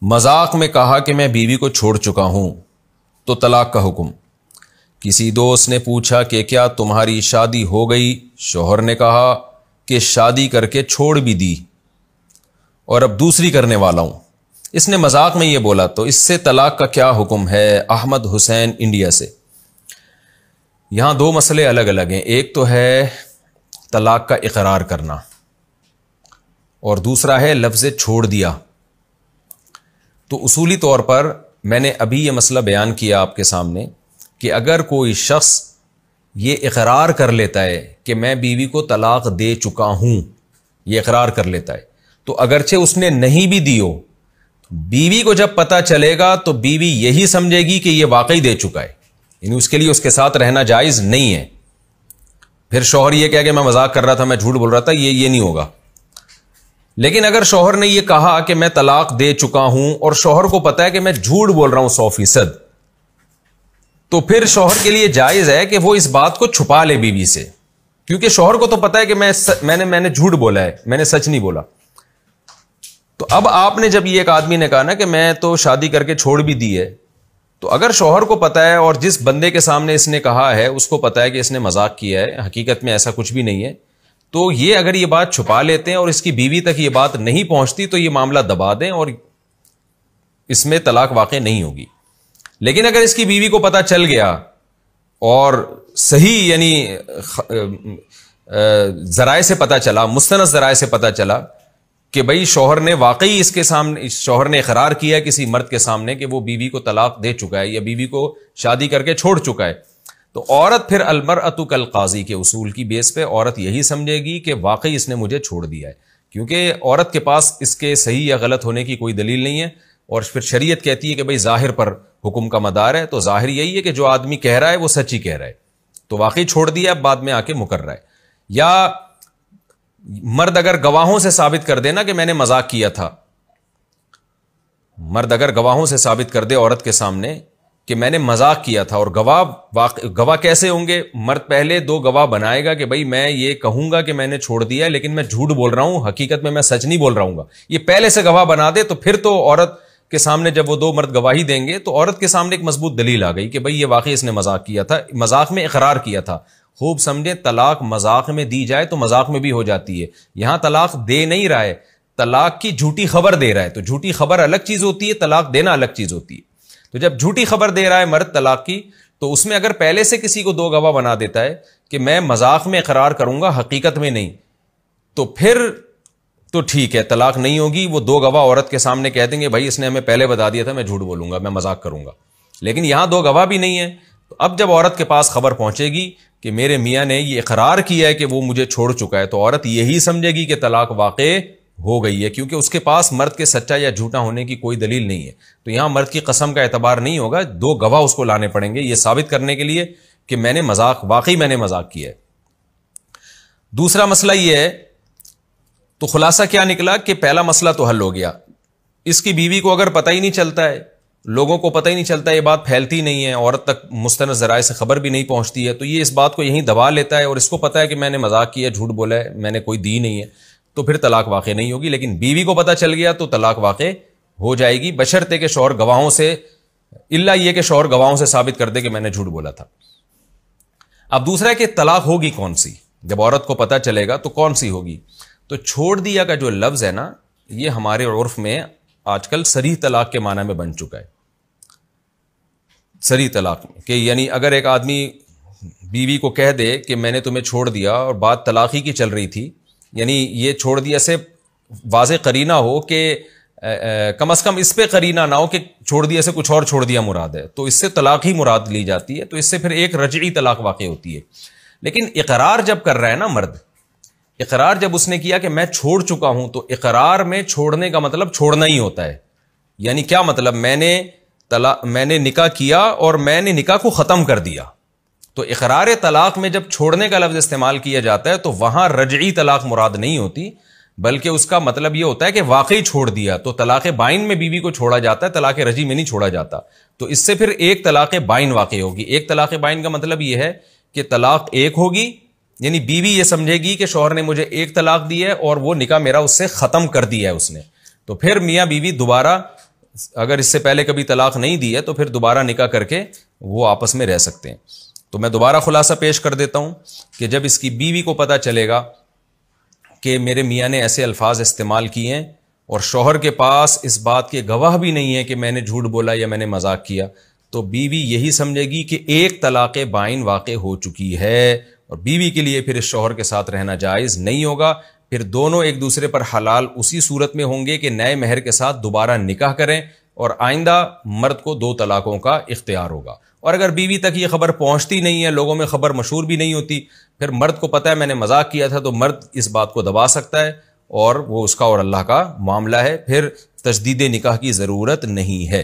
مذاق میں کہا کہ میں بیوی کو چھوڑ چکا ہوں تو طلاق کا حکم۔ کسی دوست نے پوچھا کہ کیا تمہاری شادی ہو گئی؟ شوہر نے کہا کہ شادی کر کے چھوڑ بھی دی اور اب دوسری کرنے والا ہوں۔ اس نے مذاق میں یہ بولا، تو اس سے طلاق کا کیا حکم ہے؟ احمد حسین انڈیا سے۔ یہاں دو مسئلے الگ الگ ہیں، ایک تو ہے طلاق کا اقرار کرنا اور دوسرا ہے لفظ چھوڑ دیا۔ تو اصولی طور پر میں نے ابھی یہ مسئلہ بیان کیا آپ کے سامنے کہ اگر کوئی شخص یہ اقرار کر لیتا ہے کہ میں بیوی کو طلاق دے چکا ہوں، یہ اقرار کر لیتا ہے، تو اگرچہ اس نے نہیں بھی دی ہو، بیوی کو جب پتہ چلے گا تو بیوی یہی سمجھے گی کہ یہ واقعی دے چکا ہے، یعنی اس کے لیے اس کے ساتھ رہنا جائز نہیں ہے۔ پھر شوہر یہ کہہ کہ میں مذاق کر رہا تھا، میں جھوٹ بول رہا تھا، یہ نہیں ہوگا۔ لیکن اگر شوہر نے یہ کہا کہ میں طلاق دے چکا ہوں اور شوہر کو پتا ہے کہ میں جھوٹ بول رہا ہوں 100%، تو پھر شوہر کے لیے جائز ہے کہ وہ اس بات کو چھپا لے بیوی سے، کیونکہ شوہر کو تو پتا ہے کہ میں نے جھوٹ بولا ہے، میں نے سچ نہیں بولا۔ تو اب آپ نے جب یہ ایک آدمی نے کہا نا کہ میں تو شادی کر کے چھوڑ بھی دی ہے، تو اگر شوہر کو پتا ہے اور جس بندے کے سامنے اس نے کہا ہے اس کو پتا ہے کہ اس نے مذاق کیا ہے، حقیقت میں ایسا کچھ بھی نہیں ہے، تو یہ اگر یہ بات چھپا لیتے ہیں اور اس کی بیوی تک یہ بات نہیں پہنچتی تو یہ معاملہ دبا دیں اور اس میں طلاق واقع نہیں ہوگی۔ لیکن اگر اس کی بیوی کو پتا چل گیا اور صحیح یعنی ذرائع سے پتا چلا، مستند ذرائع سے پتا چلا کہ بھئی شوہر نے واقعی اس کے سامنے، شوہر نے اقرار کیا ہے کسی مرد کے سامنے کہ وہ بیوی کو طلاق دے چکا ہے یا بیوی کو شادی کر کے چھوڑ چکا ہے، تو عورت پھر المرأۃ کالقاضی کے اصول کی بیس پہ عورت یہی سمجھے گی کہ واقعی اس نے مجھے چھوڑ دیا ہے، کیونکہ عورت کے پاس اس کے صحیح یا غلط ہونے کی کوئی دلیل نہیں ہے، اور پھر شریعت کہتی ہے کہ بھئی ظاہر پر حکم کا مدار ہے، تو ظاہر یہی ہے کہ جو آدمی کہہ رہا ہے وہ سچ ہی کہہ رہا ہے، تو واقعی چھوڑ دیا، بعد میں آ کے مکر رہا ہے۔ یا مرد اگر گواہوں سے ثابت کر دے نا کہ میں نے مذاق کیا تھا، مرد اگر گواہوں سے ثابت کر دے عورت کے سامنے کہ میں نے مذاق کیا تھا، اور گواہ کیسے ہوں گے؟ مرد پہلے 2 گواہ بنائے گا کہ بھئی میں یہ کہوں گا کہ میں نے چھوڑ دیا ہے لیکن میں جھوٹ بول رہا ہوں، حقیقت میں سچ نہیں بول رہا ہوں گا، یہ پہلے سے گواہ بنا دے، تو پھر تو عورت کے سامنے جب وہ 2 مرد گواہی دیں گے تو عورت کے سامنے ایک مضبوط دلیل آ گئی کہ بھئی یہ واقعی اس نے مذاق کیا تھا، مذاق میں اقرار کیا تھا۔ خوب سمجھیں، طلاق مذاق میں دی جائے تو مذاق میں بھی ہو جاتی ہے، یہاں طلاق دے نہیں رہا ہے، طلاق کی جھوٹی خبر دے رہا ہے، تو جھوٹی خبر الگ چیز ہوتی ہے، طلاق دینا الگ چیز ہوتی ہے۔ تو جب جھوٹی خبر دے رہا ہے مرد طلاق کی، تو اس میں اگر پہلے سے کسی کو 2 گواہ بنا دیتا ہے کہ میں مذاق میں اقرار کروں گا حقیقت میں نہیں، تو پھر تو ٹھیک ہے، طلاق نہیں ہوگی، وہ 2 گواہ عورت کے سامنے کہہ دیں گے بھائی اس نے ہمیں پہلے بتا دیا تھا میں جھوٹ بولوں گا، میں مذاق کروں گا، لیکن یہاں 2 گواہ بھی نہیں ہیں، تو اب جب عورت کے پاس خبر پہنچے گی کہ میرے میاں نے یہ اقرار کیا ہے کہ وہ مجھے چھوڑ چکا ہے، تو عورت یہی سمجھے گی کہ طلاق واقع ہو گئی ہے، کیونکہ اس کے پاس مرد کے سچا یا جھوٹا ہونے کی کوئی دلیل نہیں ہے، تو یہاں مرد کی قسم کا اعتبار نہیں ہوگا، 2 گواہ اس کو لانے پڑیں گے یہ ثابت کرنے کے لیے کہ میں نے واقعی میں نے مذاق کیا ہے۔ دوسرا مسئلہ یہ ہے، تو خلاصہ کیا نکلا کہ پہلا مسئلہ تو حل ہو گیا، اس کی بیوی کو اگر پتہ ہی نہیں چلتا ہے، لوگوں کو پتہ ہی نہیں چلتا، یہ بات پھیلتی نہیں ہے، عورت تک مستند ذرائع سے خبر بھی نہیں پہنچتی ہے، تو یہ اس بات کو یہیں دبا لیتا ہے اور اس کو پتہ ہے کہ میں نے مذاق کیا، جھوٹ بولا ہے، میں نے کوئی دی نہیں ہے، تو پھر طلاق واقع نہیں ہوگی۔ لیکن بیوی کو پتہ چل گیا تو طلاق واقع ہو جائے گی، بشرطے کہ شوہر گواہوں سے، الا یہ کہ شوہر گواہوں سے ثابت کر دے کہ میں نے جھوٹ بولا تھا۔ اب دوسرا ہے کہ طلاق ہوگی کون سی، جب عورت کو پتہ چلے گا تو کون سی ہوگی؟ تو چھوڑ دیا کا جو لفظ ہے نا، یہ ہمارے عرف میں آج کل صریح طلاق کے معنی میں بن چکا ہے، صریح طلاق میں، کہ یعنی اگر ایک آدمی بیوی کو کہہ دے کہ میں نے تمہیں چھوڑ دیا اور بات طلاقی کی چل رہی تھی، یعنی یہ چھوڑ دیا سے واضح قرینہ ہو کہ کم از کم اس پہ قرینہ نہ ہو کہ چھوڑ دیا سے کچھ اور چھوڑ دیا مراد ہے، تو اس سے طلاق ہی مراد لی جاتی ہے، تو اس سے پھر ایک رجعی طلاق واقع ہوتی ہے۔ لیکن اقرار جب کر رہا ہے نا مرد، اقرار جب اس نے کیا کہ میں چھوڑ چکا ہوں، تو اقرار میں چھوڑنے کا مطلب چھوڑنا ہی ہوتا ہے، یعنی کیا مطلب؟ میں نے نکاح کیا اور میں نے نکاح کو ختم کر دیا، تو اقرار طلاق میں جب چھوڑنے کا لفظ استعمال کیا جاتا ہے تو وہاں رجعی طلاق مراد نہیں ہوتی، بلکہ اس کا مطلب یہ ہوتا ہے کہ واقعی چھوڑ دیا۔ تو طلاق بائن میں بیوی کو چھوڑا جاتا ہے، طلاق رجعی میں نہیں چھوڑا جاتا، تو اس سے پھر ایک طلاق بائن واقع ہوگی۔ ایک طلاق بائن کا مطلب یہ ہے کہ طلاق ایک ہوگی، یعنی بیوی یہ سمجھے گی کہ شوہر نے مجھے ایک طلاق دی ہے اور وہ نکاح میرا اس سے ختم کر دیا ہے اس نے، تو پھر میاں بیوی دوبارہ اگر اس سے پہلے کبھی طلاق نہیں دی ہے تو پھر دوبارہ نکاح کر کے وہ آپس میں رہ سکتے ہیں. تو میں دوبارہ خلاصہ پیش کر دیتا ہوں کہ جب اس کی بیوی کو پتہ چلے گا کہ میرے میاں نے ایسے الفاظ استعمال کیے ہیں اور شوہر کے پاس اس بات کے گواہ بھی نہیں ہے کہ میں نے جھوٹ بولا یا میں نے مذاق کیا, تو بیوی یہی سمجھے گی کہ ایک طلاق بائن واقع ہو چکی ہے, اور بیوی کے لیے پھر اس شوہر کے ساتھ رہنا جائز نہیں ہوگا. پھر دونوں ایک دوسرے پر حلال اسی صورت میں ہوں گے کہ نئے مہر کے ساتھ دوبارہ نکاح کریں, اور آئندہ مرد کو 2 طلاقوں کا اختیار ہوگا. اور اگر بیوی تک یہ خبر پہنچتی نہیں ہے, لوگوں میں خبر مشہور بھی نہیں ہوتی, پھر مرد کو پتہ ہے میں نے مذاق کیا تھا, تو مرد اس بات کو دبا سکتا ہے اور وہ اس کا اور اللہ کا معاملہ ہے, پھر تجدید نکاح کی ضرورت نہیں ہے.